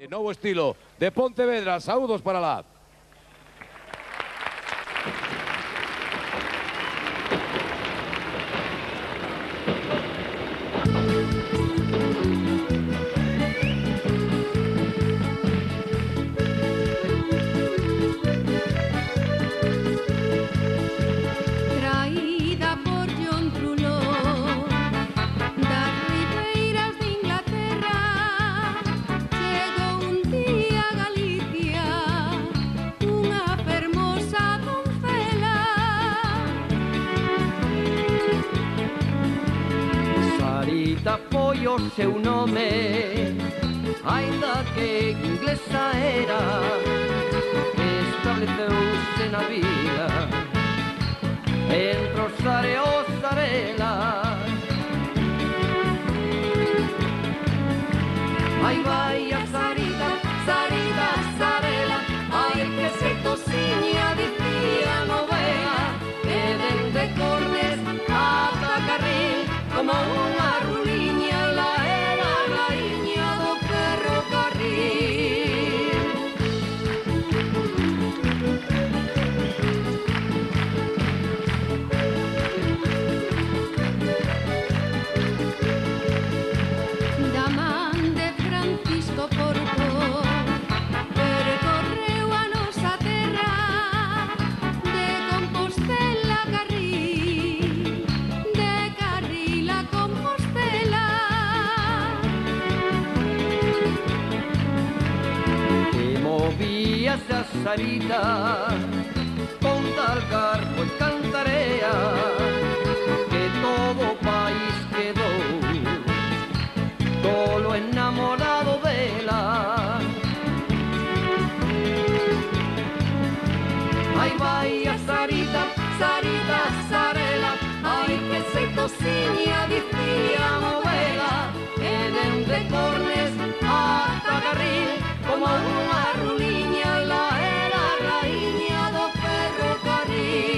Nuevo estilo de Pontevedra, saúdos para la. Traída por John Trullo das ribeiras de Inglaterra, chegou un día a Galicia unha fermosa doncela. Sarita foi o seu nome, aínda que inglesa era, estableceuse na vila entre os areos arelas. Aí vai a Sarita, Sarita, Sarela, ai que se tociña dicía a novela, que dende Cornes ata Carril, como unha ruliña, la era a raíña do ferrocarril. Da man de Francisco Porto percorreu a nosa terra, de Compostela a Carril, de Carril a Compostela. Que movíase a Sarita con tal cargo e cantarea, que todo o país quedou tolo enamorado dela. Aí vai a Sarita, Sarita, Sarela, ai que se tociña dicía a novela, que dende Cornes ata Carril, como unha ruliña, la era a raíña do ferrocarril.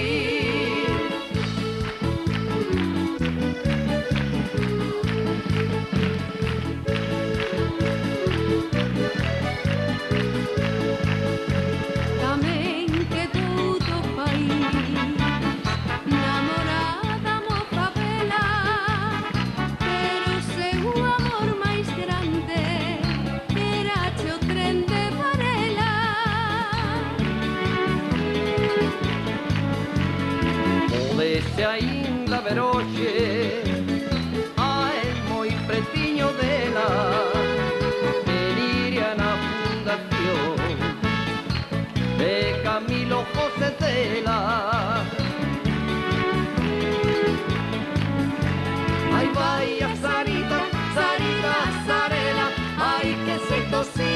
Tamén quedou do país namorada moza bela, pero o seu amor máis grande era o tren de Varela. Podese aínda ver hoxe a el moi pretiño dela, veniría na fundación de Camilo José Cela. Aí vai a Sarita, Sarita, Sarela, ai que se tociña